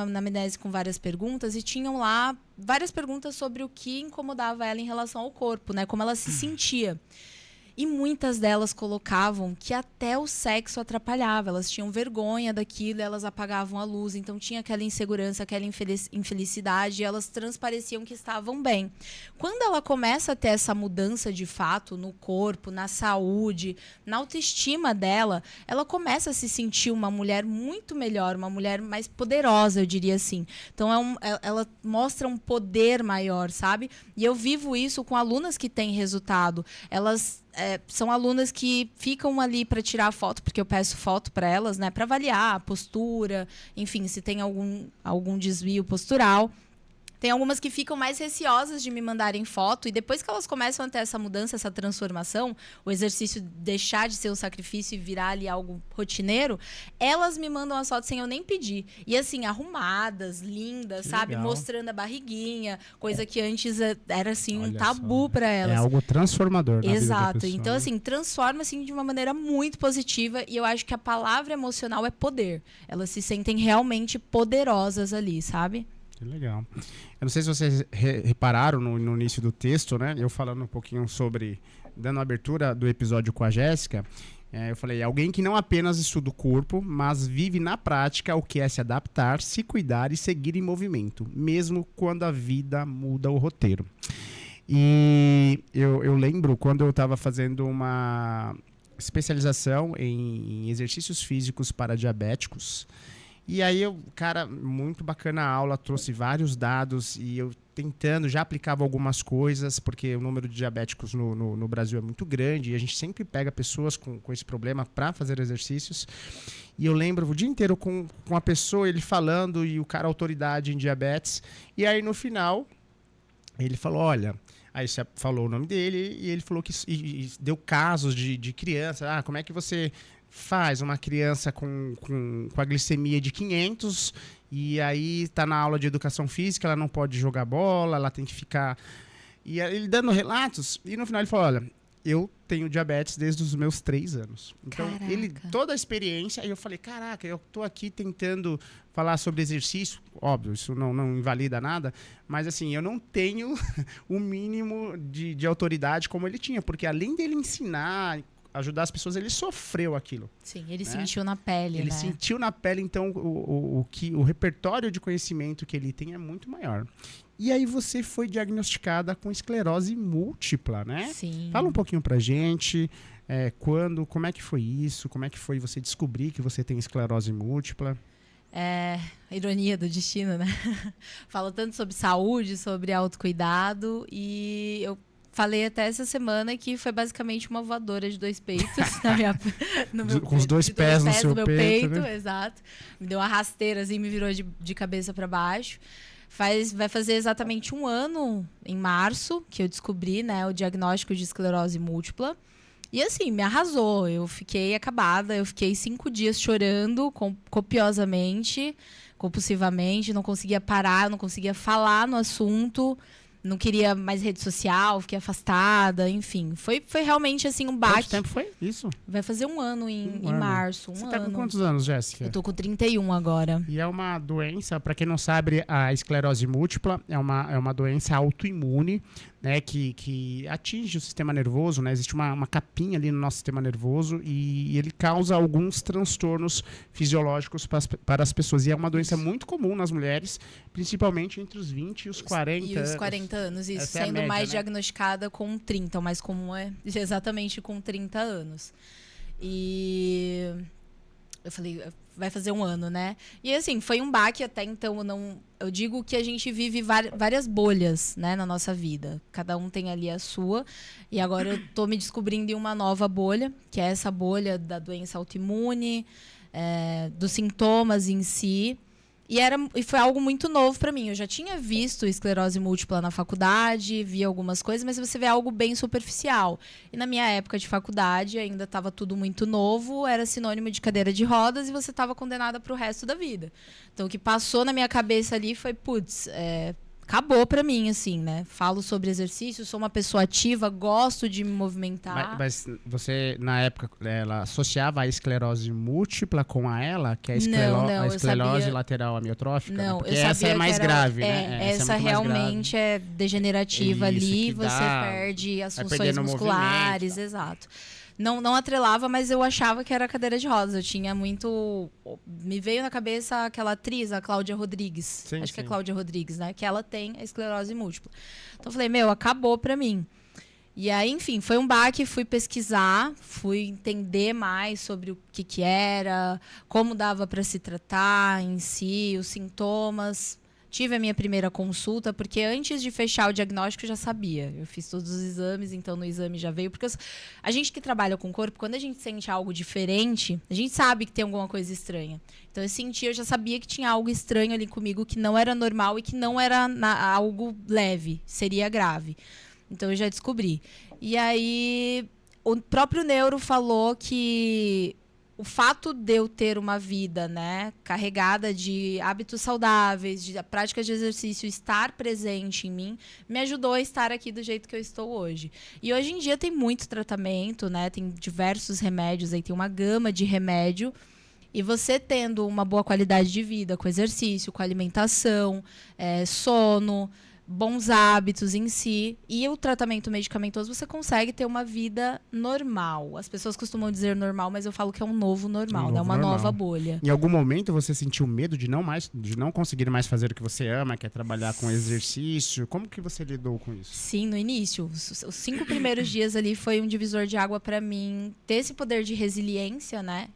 anamnese com várias perguntas e tinham lá várias perguntas sobre o que incomodava ela em relação ao corpo, né? Como ela se sentia. E muitas delas colocavam que até o sexo atrapalhava. Elas tinham vergonha daquilo, elas apagavam a luz. Então tinha aquela insegurança, aquela infelicidade. E elas transpareciam que estavam bem. Quando ela começa a ter essa mudança de fato no corpo, na saúde, na autoestima dela, ela começa a se sentir uma mulher muito melhor, uma mulher mais poderosa, eu diria assim. Então ela mostra um poder maior, sabe? E eu vivo isso com alunas que têm resultado. Elas são alunas que ficam ali para tirar foto, porque eu peço foto para elas, né, para avaliar a postura, enfim, se tem algum desvio postural. Tem algumas que ficam mais receosas de me mandarem foto e depois que elas começam a ter essa mudança, essa transformação, o exercício deixar de ser um sacrifício e virar ali algo rotineiro, elas me mandam as fotos sem eu nem pedir. E assim, arrumadas, lindas, que sabe? legal. Mostrando a barriguinha, coisa que antes era assim um Olha tabu só. para elas. É algo transformador na vida da Exato. pessoa, Então, né? assim, transforma assim, de uma maneira muito positiva e eu acho que a palavra emocional é poder. Elas se sentem realmente poderosas ali, sabe? Que legal. Eu não sei se vocês repararam no início do texto, né? Eu falando um pouquinho sobre, dando a abertura do episódio com a Jéssica, eu falei, alguém que não apenas estuda o corpo, mas vive na prática o que é se adaptar, se cuidar e seguir em movimento, mesmo quando a vida muda o roteiro. E eu lembro quando eu estava fazendo uma especialização em exercícios físicos para diabéticos. E aí, cara, muito bacana a aula, trouxe vários dados e eu tentando, já aplicava algumas coisas, porque o número de diabéticos no Brasil é muito grande e a gente sempre pega pessoas com esse problema para fazer exercícios. E eu lembro o dia inteiro com a pessoa, ele falando e o cara autoridade em diabetes. E aí, no final, ele falou, olha... Aí você falou o nome dele e ele falou que e deu casos de criança. Como é que você faz uma criança com a glicemia de 500 e aí está na aula de educação física, ela não pode jogar bola, ela tem que ficar... E ele dando relatos e no final ele falou, olha, eu tenho diabetes desde os meus 3 anos. Então, Caraca. toda a experiência, aí eu falei, caraca, eu tô aqui tentando falar sobre exercício, óbvio, isso não invalida nada, mas assim, eu não tenho o mínimo de autoridade como ele tinha, porque além dele ensinar ajudar as pessoas, ele sofreu aquilo. Sim, ele sentiu na pele, Ele né? sentiu na pele, então o repertório de conhecimento que ele tem é muito maior. E aí você foi diagnosticada com esclerose múltipla, né? Sim. Fala um pouquinho pra gente, como é que foi isso? Como é que foi você descobrir que você tem esclerose múltipla? Ironia do destino, né? Falo tanto sobre saúde, sobre autocuidado, e eu falei até essa semana que foi basicamente uma voadora de 2 peitos no meu Com os 2 pés no seu peito, né? Exato. Me deu uma rasteira, assim, me virou de cabeça para baixo. Vai fazer exatamente 1 ano, em março, que eu descobri, né, o diagnóstico de esclerose múltipla. E assim, me arrasou. Eu fiquei acabada, eu fiquei 5 dias chorando copiosamente, compulsivamente, não conseguia parar, não conseguia falar no assunto. Não queria mais rede social, fiquei afastada, enfim. Foi realmente, assim, um baque. Quanto tempo foi isso? Vai fazer 1 ano em março. Você tá com quantos anos, Jéssica? Eu tô com 31 agora. E é uma doença, para quem não sabe, a esclerose múltipla é uma doença autoimune, né, que atinge o sistema nervoso, né? Existe uma capinha ali no nosso sistema nervoso e ele causa alguns transtornos fisiológicos para as pessoas. E é uma doença muito comum nas mulheres, principalmente entre os 20 e os 40 E os 40 anos, isso. Essa é a Sendo média, mais né? diagnosticada com 30. O mais comum é exatamente com 30 anos. E eu falei, vai fazer 1 ano, né? E assim, foi um baque até então. Eu digo que a gente vive várias bolhas, né, na nossa vida. Cada um tem ali a sua. E agora eu tô me descobrindo em uma nova bolha, que é essa bolha da doença autoimune, dos sintomas em si. E foi algo muito novo para mim. Eu já tinha visto esclerose múltipla na faculdade, vi algumas coisas, mas você vê algo bem superficial. E na minha época de faculdade, ainda estava tudo muito novo, era sinônimo de cadeira de rodas e você estava condenada para o resto da vida. Então, o que passou na minha cabeça ali foi, putz, acabou pra mim, assim, né? Falo sobre exercício, sou uma pessoa ativa, gosto de me movimentar. Mas você, na época, ela associava a esclerose múltipla com ela, que é a Não, esclerose lateral amiotrófica? Não, né? Porque eu sabia essa é mais grave, né? Essa é muito mais realmente é degenerativa Isso, ali, que você perde as vai funções perdendo musculares, movimento, exato. Não atrelava, mas eu achava que era cadeira de rodas. Eu tinha muito... Me veio na cabeça aquela atriz, a Cláudia Rodrigues. Sim, Acho que é sim. Cláudia Rodrigues, né? Que ela tem a esclerose múltipla. Então eu falei, acabou pra mim. E aí, enfim, foi um baque, fui pesquisar, fui entender mais sobre o que era, como dava para se tratar em si, os sintomas. Tive a minha primeira consulta, porque antes de fechar o diagnóstico eu já sabia. Eu fiz todos os exames, então no exame já veio. Porque a gente que trabalha com o corpo, quando a gente sente algo diferente, a gente sabe que tem alguma coisa estranha. Então eu já sabia que tinha algo estranho ali comigo, que não era normal e que não era algo leve, seria grave. Então eu já descobri. E aí o próprio neuro falou que o fato de eu ter uma vida, né, carregada de hábitos saudáveis, de a prática de exercício estar presente em mim, me ajudou a estar aqui do jeito que eu estou hoje. E hoje em dia tem muito tratamento, né, tem diversos remédios, aí tem uma gama de remédio. E você tendo uma boa qualidade de vida com exercício, com alimentação, sono, bons hábitos em si e o tratamento medicamentoso, você consegue ter uma vida normal. As pessoas costumam dizer normal, mas eu falo que é um novo normal, né? Uma nova bolha. Em algum momento você sentiu medo de não conseguir mais fazer o que você ama, que é trabalhar com exercício? Como que você lidou com isso? Sim, no início. Os 5 primeiros dias ali foi um divisor de água para mim ter esse poder de resiliência, né?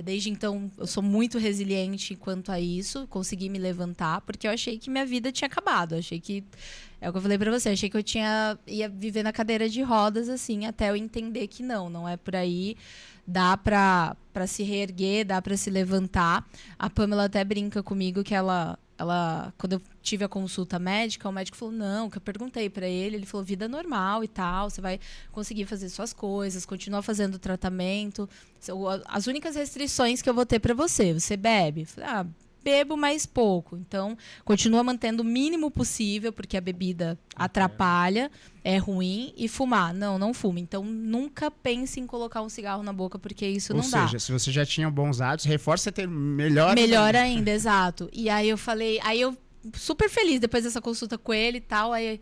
Desde então, eu sou muito resiliente quanto a isso. Consegui me levantar, porque eu achei que minha vida tinha acabado. Eu achei que... É o que eu falei pra você. Achei que eu ia viver na cadeira de rodas, assim, até eu entender que não é por aí. Dá pra se reerguer, dá pra se levantar. A Pamela até brinca comigo que ela, quando eu tive a consulta médica, o médico falou, não, que eu perguntei pra ele falou, vida normal e tal, você vai conseguir fazer suas coisas, continua fazendo o tratamento. As únicas restrições que eu vou ter pra você bebe? Eu falei, bebo mais pouco. Então, continua mantendo o mínimo possível, porque a bebida atrapalha, é ruim. E fumar? Não fumo. Então, nunca pense em colocar um cigarro na boca, porque isso não dá. Ou seja, se você já tinha bons hábitos, reforça a ter melhor... Melhor ainda, exato. E aí eu falei... Aí eu, super feliz, depois dessa consulta com ele e tal, aí...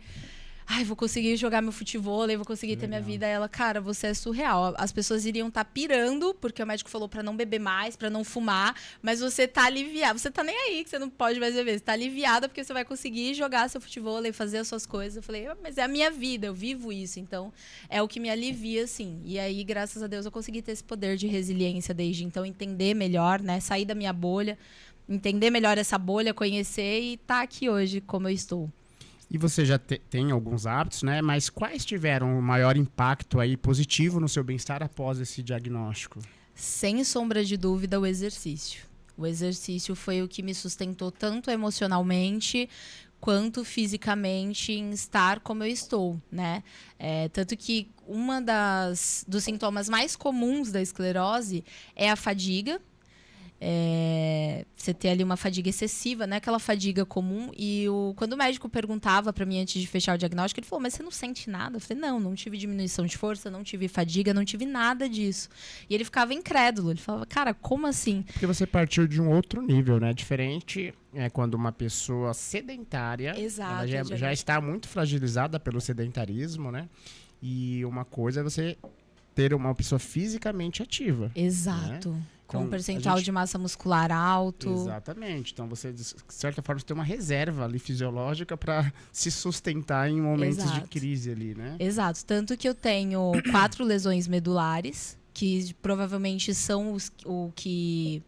ai, vou conseguir jogar meu futevôlei, vou conseguir ter minha vida. Aí ela, cara, você é surreal. As pessoas iriam estar pirando, porque o médico falou pra não beber mais, pra não fumar, mas você tá aliviada. Você tá nem aí que você não pode mais beber. Você tá aliviada porque você vai conseguir jogar seu futevôlei, fazer as suas coisas. Eu falei, mas é a minha vida, eu vivo isso. Então, é o que me alivia, assim. E aí, graças a Deus, eu consegui ter esse poder de resiliência desde então, entender melhor, né? Sair da minha bolha, entender melhor essa bolha, conhecer e tá aqui hoje como eu estou. E você já tem alguns hábitos, né? Mas quais tiveram o maior impacto aí positivo no seu bem-estar após esse diagnóstico? Sem sombra de dúvida, o exercício. O exercício foi o que me sustentou tanto emocionalmente quanto fisicamente em estar como eu estou, né? Tanto que dos sintomas mais comuns da esclerose é a fadiga. Você ter ali uma fadiga excessiva, né? Aquela fadiga comum. E quando o médico perguntava para mim antes de fechar o diagnóstico, ele falou, mas você não sente nada? Eu falei, não tive diminuição de força, não tive fadiga, não tive nada disso. E ele ficava incrédulo, ele falava, cara, como assim? Porque você partiu de um outro nível, né? Diferente quando uma pessoa sedentária, exato, ela já está muito fragilizada pelo sedentarismo, né? E uma coisa é você ter uma pessoa fisicamente ativa. Exato. Né? Com um percentual de massa muscular alto. Exatamente. Então, você, de certa forma, tem uma reserva ali fisiológica para se sustentar em momentos de crise ali, né? Exato. Tanto que eu tenho 4 lesões medulares, que provavelmente são o que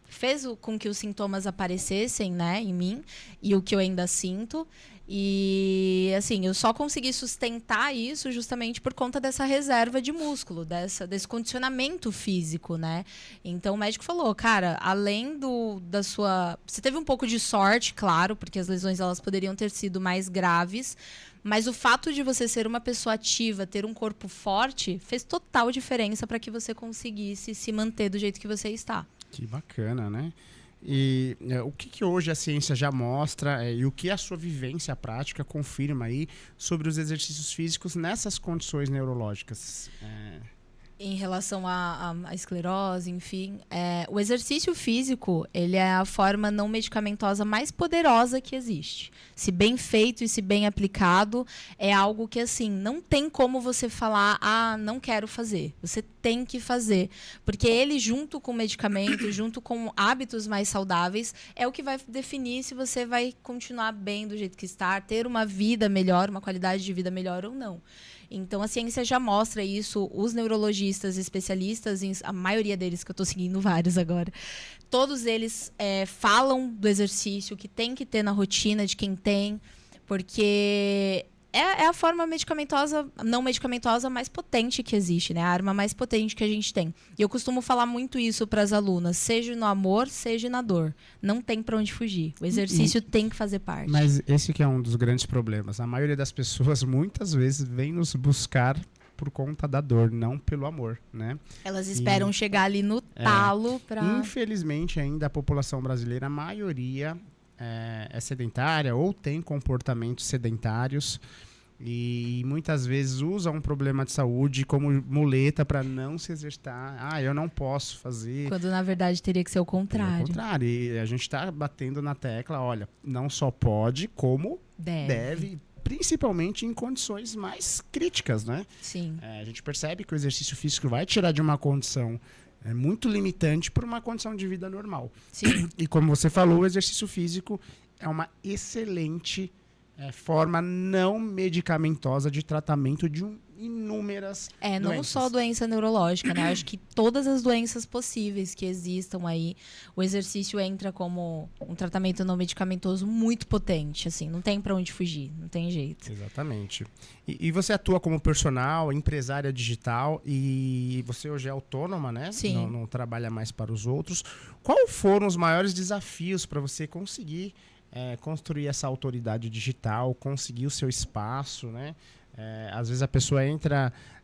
fez com que os sintomas aparecessem, né, em mim, e o que eu ainda sinto. E, assim, eu só consegui sustentar isso justamente por conta dessa reserva de músculo, desse condicionamento físico, né? Então, o médico falou, cara, além da sua... Você teve um pouco de sorte, claro, porque as lesões elas poderiam ter sido mais graves, mas o fato de você ser uma pessoa ativa, ter um corpo forte, fez total diferença para que você conseguisse se manter do jeito que você está. Que bacana, né? E o que hoje a ciência já mostra e o que a sua vivência prática confirma aí sobre os exercícios físicos nessas condições neurológicas? Em relação à esclerose, enfim, o exercício físico, ele é a forma não medicamentosa mais poderosa que existe. Se bem feito e se bem aplicado, é algo que, assim, não tem como você falar, não quero fazer. Você tem que fazer. Porque ele, junto com o medicamento, junto com hábitos mais saudáveis, é o que vai definir se você vai continuar bem do jeito que está, ter uma vida melhor, uma qualidade de vida melhor ou não. Então, a ciência já mostra isso, os neurologistas especialistas, a maioria deles, que eu estou seguindo vários agora, todos eles falam do exercício que tem que ter na rotina de quem tem, porque é a forma não medicamentosa mais potente que existe, né? A arma mais potente que a gente tem. E eu costumo falar muito isso para as alunas, seja no amor, seja na dor. Não tem para onde fugir. O exercício tem que fazer parte. Mas esse que é um dos grandes problemas. A maioria das pessoas, muitas vezes, vem nos buscar por conta da dor, não pelo amor, né? Elas esperam chegar ali no talo para... Infelizmente, ainda a população brasileira, a maioria... é sedentária ou tem comportamentos sedentários e muitas vezes usa um problema de saúde como muleta para não se exercitar. Eu não posso fazer. Quando na verdade teria que ser o contrário. E a gente está batendo na tecla, olha, não só pode, como deve, principalmente em condições mais críticas, né? Sim. A gente percebe que o exercício físico vai tirar de uma condição muito limitante por uma condição de vida normal. Sim. E como você falou, o exercício físico é uma excelente forma não medicamentosa de tratamento de inúmeras doenças. Não só doença neurológica, né? Acho que todas as doenças possíveis que existam aí, o exercício entra como um tratamento não medicamentoso muito potente, assim, não tem para onde fugir, não tem jeito. Exatamente. E você atua como personal, empresária digital e você hoje é autônoma, né? Sim. Não trabalha mais para os outros. Quais foram os maiores desafios para você conseguir construir essa autoridade digital, conseguir o seu espaço, né? Às vezes a pessoa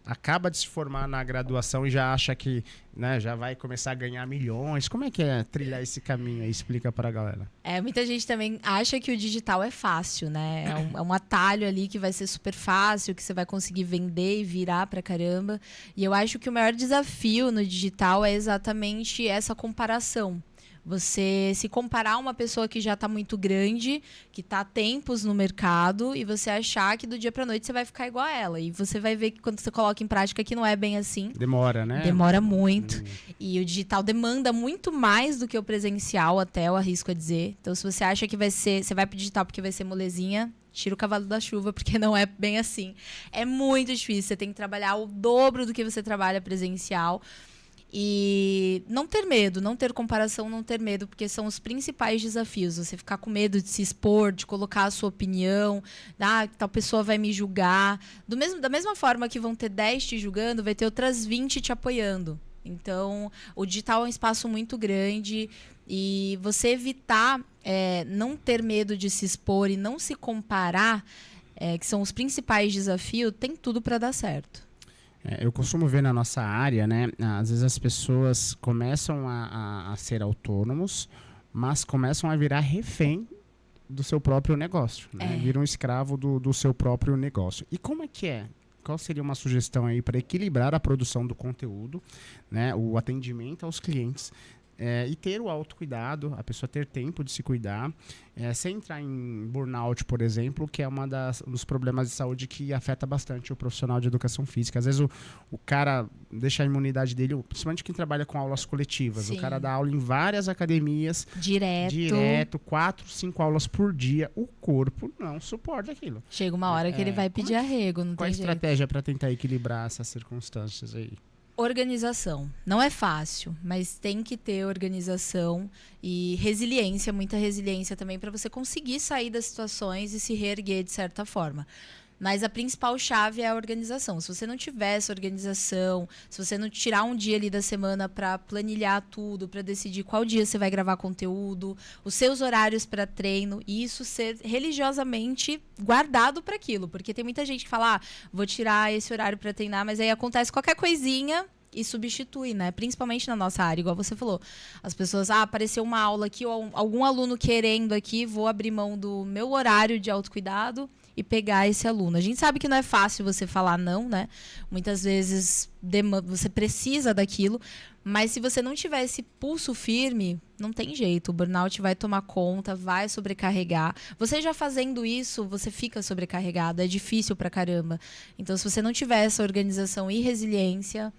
acaba de se formar na graduação e já acha que, né, já vai começar a ganhar milhões. Como é que é trilhar esse caminho aí? Explica para a galera. Muita gente também acha que o digital é fácil, né? É um atalho ali que vai ser super fácil, que você vai conseguir vender e virar pra caramba. E eu acho que o maior desafio no digital é exatamente essa comparação. Você se comparar a uma pessoa que já está muito grande, que está há tempos no mercado, e você achar que do dia para noite você vai ficar igual a ela. E você vai ver que quando você coloca em prática que não é bem assim. Demora, né? Demora muito. E o digital demanda muito mais do que o presencial, até eu arrisco a dizer. Então, se você acha que você vai pro digital porque vai ser molezinha, tira o cavalo da chuva, porque não é bem assim. É muito difícil. Você tem que trabalhar o dobro do que você trabalha presencial. E não ter medo, não ter comparação, não ter medo, porque são os principais desafios. Você ficar com medo de se expor, de colocar a sua opinião, tal pessoa vai me julgar. Da mesma forma que vão ter 10 te julgando, vai ter outras 20 te apoiando. Então, o digital é um espaço muito grande e você evitar não ter medo de se expor e não se comparar, que são os principais desafios, tem tudo para dar certo. Eu costumo ver na nossa área, né? Às vezes as pessoas começam a ser autônomos, mas começam a virar refém do seu próprio negócio, né? Viram escravo do seu próprio negócio. E como é que é? Qual seria uma sugestão aí para equilibrar a produção do conteúdo, né? O atendimento aos clientes, e ter o autocuidado, a pessoa ter tempo de se cuidar, sem entrar em burnout, por exemplo, que é um dos problemas de saúde que afeta bastante o profissional de educação física. Às vezes o cara deixa a imunidade dele, principalmente quem trabalha com aulas coletivas. Sim. O cara dá aula em várias academias. Direto, 4, 5 aulas por dia. O corpo não suporta aquilo. Chega uma hora que ele vai pedir arrego, não qual tem a estratégia para tentar equilibrar essas circunstâncias aí? Organização. Não é fácil, mas tem que ter organização e resiliência, muita resiliência também, para você conseguir sair das situações e se reerguer de certa forma. Mas a principal chave é a organização. Se você não tiver essa organização, se você não tirar um dia ali da semana para planilhar tudo, para decidir qual dia você vai gravar conteúdo, os seus horários para treino, e isso ser religiosamente guardado para aquilo. Porque tem muita gente que fala, vou tirar esse horário para treinar, mas aí acontece qualquer coisinha e substitui, né? Principalmente na nossa área, igual você falou. As pessoas, apareceu uma aula aqui, ou algum aluno querendo aqui, vou abrir mão do meu horário de autocuidado e pegar esse aluno. A gente sabe que não é fácil você falar não, né? Muitas vezes você precisa daquilo, mas se você não tiver esse pulso firme, não tem jeito. O burnout vai tomar conta, vai sobrecarregar. Você já fazendo isso, você fica sobrecarregado, é difícil pra caramba. Então, se você não tiver essa organização e resiliência...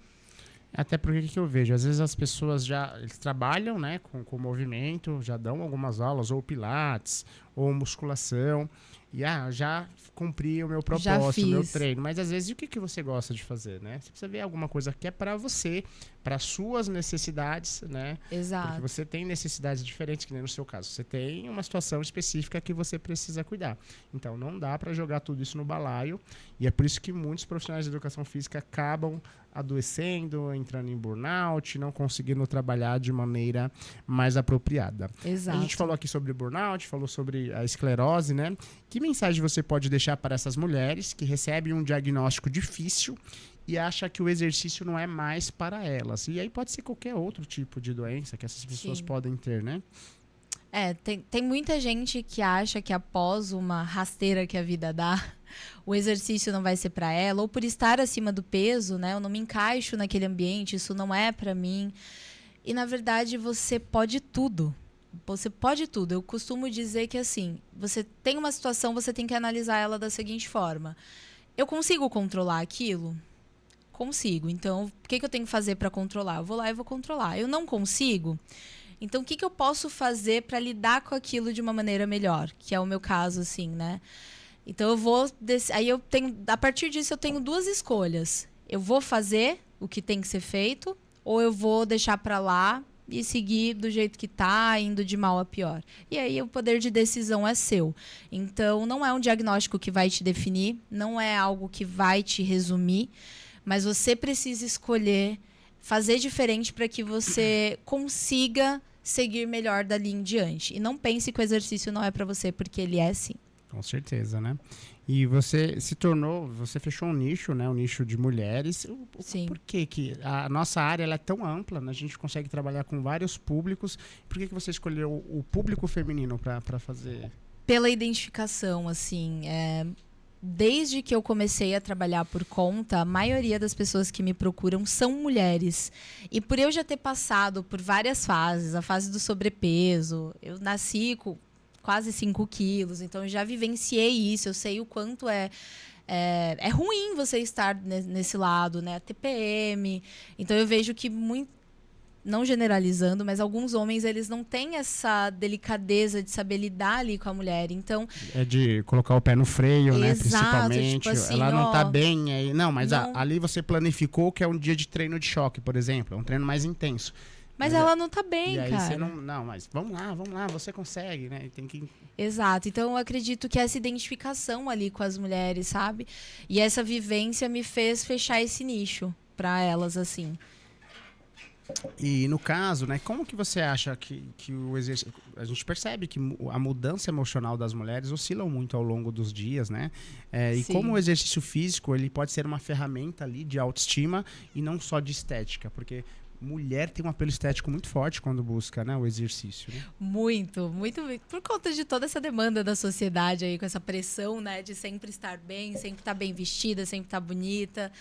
Até porque o que eu vejo, às vezes as pessoas eles trabalham, né, com movimento, já dão algumas aulas, ou pilates, ou musculação, e já cumpri o meu propósito, o meu treino. Mas às vezes, o que você gosta de fazer, né? Você precisa ver alguma coisa que é para você, para suas necessidades, né? Exato. Porque você tem necessidades diferentes, que nem no seu caso. Você tem uma situação específica que você precisa cuidar. Então, não dá para jogar tudo isso no balaio. E é por isso que muitos profissionais de educação física acabam adoecendo, entrando em burnout, não conseguindo trabalhar de maneira mais apropriada. Exato. A gente falou aqui sobre burnout, falou sobre a esclerose, né? Que mensagem você pode deixar para essas mulheres que recebem um diagnóstico difícil e acham que o exercício não é mais para elas? E aí pode ser qualquer outro tipo de doença que essas pessoas podem ter, né? Tem muita gente que acha que após uma rasteira que a vida dá, o exercício não vai ser para ela, ou por estar acima do peso, né? Eu não me encaixo naquele ambiente, isso não é para mim. E, na verdade, você pode tudo. Você pode tudo. Eu costumo dizer que, assim, você tem uma situação, você tem que analisar ela da seguinte forma. Eu consigo controlar aquilo? Consigo. Então, o que eu tenho que fazer para controlar? Eu vou lá e vou controlar. Eu não consigo? Então, o que eu posso fazer para lidar com aquilo de uma maneira melhor? Que é o meu caso, assim, né? Então, eu vou... Aí eu tenho... A partir disso, eu tenho duas escolhas. Eu vou fazer o que tem que ser feito, ou eu vou deixar para lá e seguir do jeito que tá, indo de mal a pior. E aí o poder de decisão é seu. Então, não é um diagnóstico que vai te definir, não é algo que vai te resumir, mas você precisa escolher fazer diferente para que você consiga seguir melhor dali em diante. E não pense que o exercício não é para você, porque ele é sim. Com certeza, né? E você você fechou um nicho, né? Um nicho de mulheres. Sim. Por que a nossa área ela é tão ampla, né? A gente consegue trabalhar com vários públicos. Por que você escolheu o público feminino para fazer? Pela identificação, assim. desde que eu comecei a trabalhar por conta, a maioria das pessoas que me procuram são mulheres. E por eu já ter passado por várias fases, a fase do sobrepeso, eu nasci com quase 5 quilos, então eu já vivenciei isso, eu sei o quanto é ruim você estar nesse lado, né? TPM. Então eu vejo que não generalizando, mas alguns homens, eles não têm essa delicadeza de saber lidar ali com a mulher. Então, é de colocar o pé no freio, né? exato, Principalmente. tipo assim, ela não tá ó, bem aí. Não, mas não. ali você planificou que é um dia de treino de choque, por exemplo. É um treino mais intenso. Mas ela não tá bem, e aí cara. você não, mas vamos lá, você consegue, né? Tem que... Exato. Então, eu acredito que essa identificação ali com as mulheres, sabe? E essa vivência me fez fechar esse nicho pra elas, assim. E no caso, né, como que você acha que o exercício... A gente percebe que a mudança emocional das mulheres oscila muito ao longo dos dias, né? E Sim. como o exercício físico, ele pode ser uma ferramenta ali de autoestima e não só de estética, porque mulher tem um apelo estético muito forte quando busca, né, o exercício, né? Muito, muito, por conta de toda essa demanda da sociedade aí, com essa pressão, né, de sempre estar bem, sempre estar bem vestida, sempre estar bonita.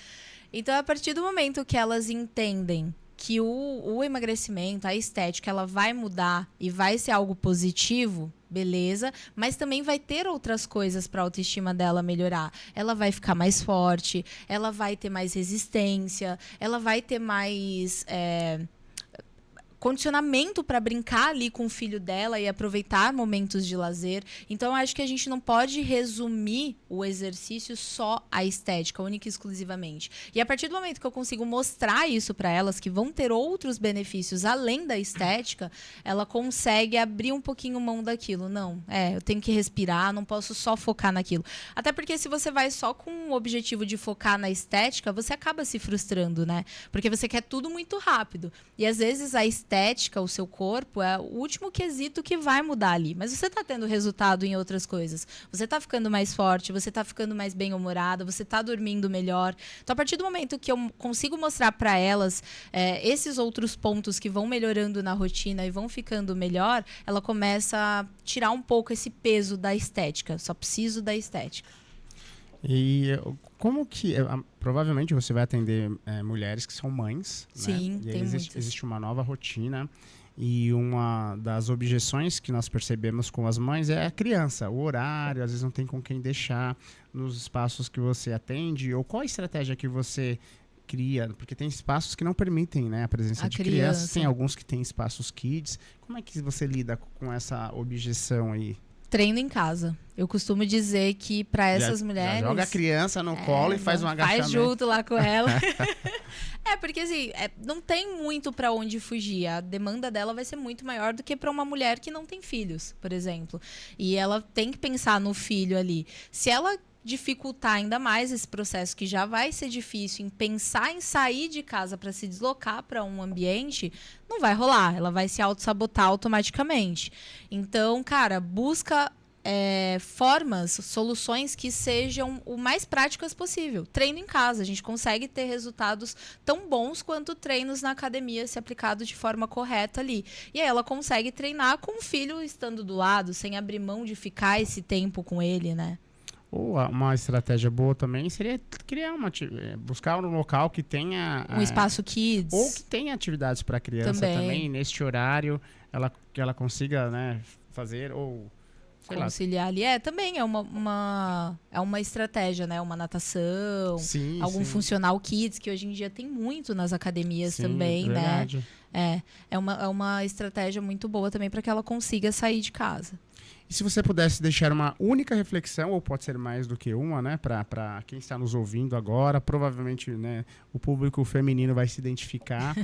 Então, a partir do momento que elas entendem que o emagrecimento, a estética, ela vai mudar e vai ser algo positivo, beleza, mas também vai ter outras coisas para a autoestima dela melhorar. Ela vai ficar mais forte, ela vai ter mais resistência, ela vai ter mais condicionamento para brincar ali com o filho dela e aproveitar momentos de lazer. Então, eu acho que a gente não pode resumir o exercício só à estética, única e exclusivamente. E a partir do momento que eu consigo mostrar isso para elas, que vão ter outros benefícios além da estética, ela consegue abrir um pouquinho mão daquilo. Não, eu tenho que respirar, não posso só focar naquilo. Até porque se você vai só com o objetivo de focar na estética, você acaba se frustrando, né? Porque você quer tudo muito rápido. E às vezes a estética, o seu corpo, é o último quesito que vai mudar ali. Mas você está tendo resultado em outras coisas. Você está ficando mais forte, você está ficando mais bem-humorada, você está dormindo melhor. Então, a partir do momento que eu consigo mostrar para elas esses outros pontos que vão melhorando na rotina e vão ficando melhor, ela começa a tirar um pouco esse peso da estética. Só preciso da estética. E como que... provavelmente você vai atender mulheres que são mães, Sim, né? E tem aí existe uma nova rotina. E uma das objeções que nós percebemos com as mães é a criança. O horário, às vezes não tem com quem deixar nos espaços que você atende. Ou qual a estratégia que você cria? Porque tem espaços que não permitem, né, a presença de crianças. Tem alguns que têm espaços kids. Como é que você lida com essa objeção aí? Treino em casa. Eu costumo dizer que para essas mulheres... Já joga a criança no colo e faz um agachamento. Faz junto lá com ela. Porque assim, não tem muito para onde fugir. A demanda dela vai ser muito maior do que para uma mulher que não tem filhos, por exemplo. E ela tem que pensar no filho ali. Se ela dificultar ainda mais esse processo, que já vai ser difícil, em pensar em sair de casa para se deslocar para um ambiente, não vai rolar. Ela vai se auto-sabotar automaticamente. Então, cara, busca formas, soluções que sejam o mais práticas possível. Treino em casa. A gente consegue ter resultados tão bons quanto treinos na academia, se aplicado de forma correta ali. E aí ela consegue treinar com o filho estando do lado, sem abrir mão de ficar esse tempo com ele, né? Ou uma estratégia boa também seria criar buscar um local que tenha... Um espaço kids. Ou que tenha atividades para criança também, neste horário, que ela consiga, né, fazer, ou... conciliar ali. Também é uma estratégia, né? Uma natação, algum funcional kids, que hoje em dia tem muito nas academias também, verdade. né? É uma estratégia muito boa também para que ela consiga sair de casa. E se você pudesse deixar uma única reflexão, ou pode ser mais do que uma, né, para quem está nos ouvindo agora, provavelmente, né, o público feminino vai se identificar.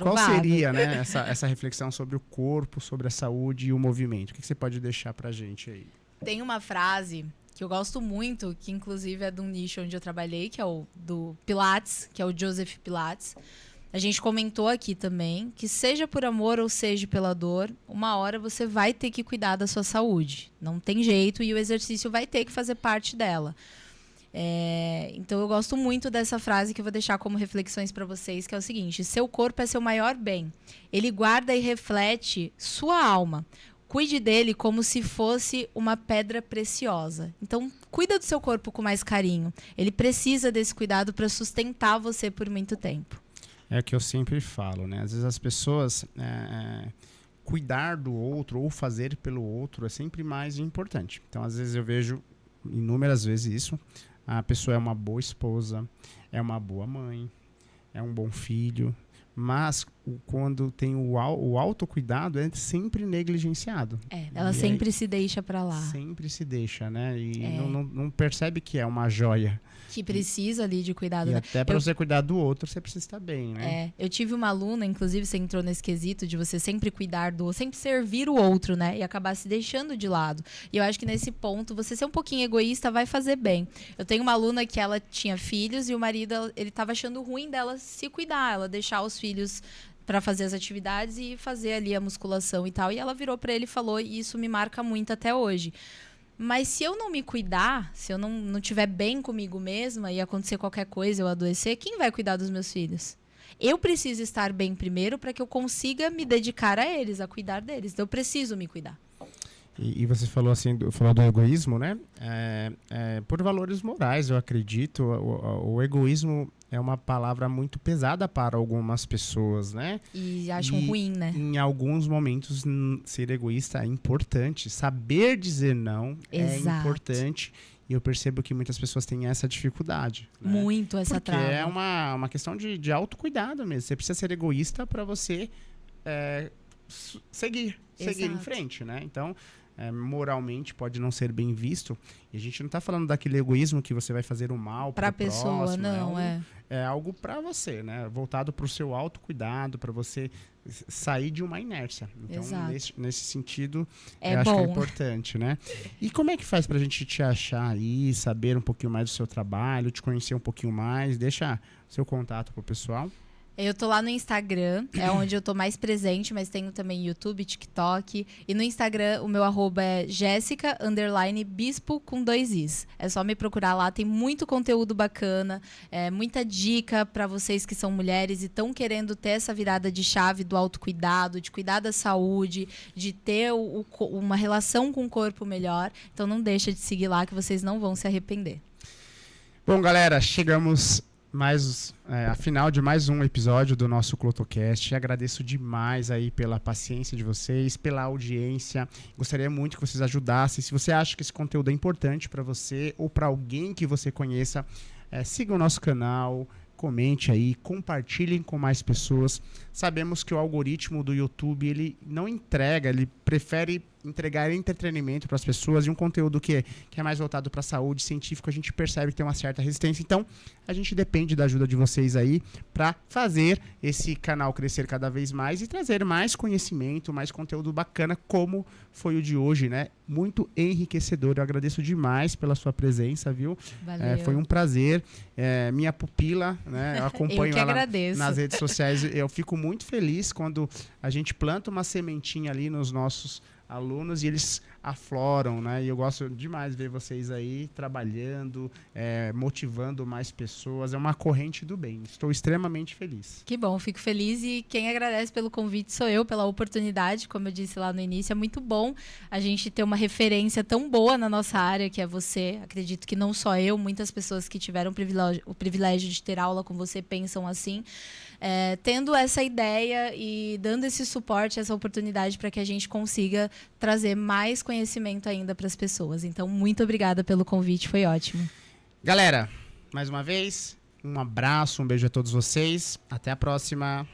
Qual seria, né, essa reflexão sobre o corpo, sobre a saúde e o movimento? O que você pode deixar para a gente aí? Tem uma frase que eu gosto muito, que inclusive é de um nicho onde eu trabalhei, que é o do Pilates, que é o Joseph Pilates. A gente comentou aqui também que, seja por amor ou seja pela dor, uma hora você vai ter que cuidar da sua saúde. Não tem jeito, e o exercício vai ter que fazer parte dela. Então eu gosto muito dessa frase, que eu vou deixar como reflexões para vocês, que é o seguinte: seu corpo é seu maior bem. Ele guarda e reflete sua alma. cuide dele como se fosse uma pedra preciosa. Então, cuida do seu corpo com mais carinho. Ele precisa desse cuidado para sustentar você por muito tempo. É o que eu sempre falo, né? Às vezes as pessoas cuidar do outro ou fazer pelo outro é sempre mais importante. Então, às vezes eu vejo inúmeras vezes isso. A pessoa é uma boa esposa, é uma boa mãe, é um bom filho, mas quando tem o autocuidado é sempre negligenciado. Ela sempre se deixa para lá. Sempre se deixa, né? E não percebe que é uma joia. Que precisa ali de cuidado, e né? até para você cuidar do outro, você precisa estar bem, né? Eu tive uma aluna, inclusive você entrou nesse quesito de você sempre cuidar do outro, sempre servir o outro, né? E acabar se deixando de lado. E eu acho que nesse ponto, você ser um pouquinho egoísta vai fazer bem. Eu tenho uma aluna que ela tinha filhos e o marido, ele estava achando ruim dela se cuidar, ela deixar os filhos para fazer as atividades e fazer ali a musculação e tal. E ela virou para ele e falou, e isso me marca muito até hoje. Mas se eu não me cuidar, se eu não estiver bem comigo mesma e acontecer qualquer coisa, eu adoecer, quem vai cuidar dos meus filhos? Eu preciso estar bem primeiro para que eu consiga me dedicar a eles, a cuidar deles. Então eu preciso me cuidar. E você falou assim, falou do egoísmo, né? Por valores morais, eu acredito. O egoísmo é uma palavra muito pesada para algumas pessoas, né? E acham ruim, né? Em alguns momentos, ser egoísta é importante. Saber dizer não é importante. E eu percebo que muitas pessoas têm essa dificuldade. Né? Muito essa Porque trava. é uma questão de autocuidado mesmo. Você precisa ser egoísta para você seguir em frente, né? Então, moralmente pode não ser bem visto. E a gente não está falando daquele egoísmo que você vai fazer o mal para a pessoa, próximo, não, é algo para você, né? Voltado para o seu autocuidado, para você sair de uma inércia. Então, nesse sentido, eu acho que é importante, né? E como é que faz para a gente te achar aí, saber um pouquinho mais do seu trabalho, te conhecer um pouquinho mais? Deixa seu contato pro pessoal. Eu tô lá no Instagram, é onde eu tô mais presente, mas tenho também YouTube, TikTok. E no Instagram, o meu arroba é Jéssica_Bispo com 2 Is. É só me procurar lá, tem muito conteúdo bacana, muita dica para vocês que são mulheres e estão querendo ter essa virada de chave do autocuidado, de cuidar da saúde, de ter uma relação com o corpo melhor. Então não deixa de seguir lá que vocês não vão se arrepender. Bom, galera, chegamos a final de mais um episódio do nosso Clotocast. Agradeço demais aí pela paciência de vocês, pela audiência. Gostaria muito que vocês ajudassem. Se você acha que esse conteúdo é importante para você ou para alguém que você conheça, siga o nosso canal, comente aí, compartilhem com mais pessoas. Sabemos que o algoritmo do YouTube, ele não entrega, ele prefere entregar entretenimento para as pessoas e um conteúdo que é mais voltado para a saúde científica, a gente percebe que tem uma certa resistência. Então, a gente depende da ajuda de vocês aí para fazer esse canal crescer cada vez mais e trazer mais conhecimento, mais conteúdo bacana, como foi o de hoje, né? Muito enriquecedor. Eu agradeço demais pela sua presença, viu? Valeu. Foi um prazer. Minha pupila, né? Eu acompanho ela nas redes sociais. Eu fico muito feliz quando a gente planta uma sementinha ali nos nossos alunos e eles afloram, né? E eu gosto demais de ver vocês aí trabalhando, motivando mais pessoas. É uma corrente do bem. Estou extremamente feliz. Que bom, fico feliz e quem agradece pelo convite sou eu, pela oportunidade, como eu disse lá no início. É muito bom a gente ter uma referência tão boa na nossa área, que é você. Acredito que não só eu, muitas pessoas que tiveram o privilégio de ter aula com você pensam assim. Tendo essa ideia e dando esse suporte, essa oportunidade para que a gente consiga trazer mais conhecimento ainda para as pessoas. Então, muito obrigada pelo convite, foi ótimo. Galera, mais uma vez, um abraço, um beijo a todos vocês. Até a próxima.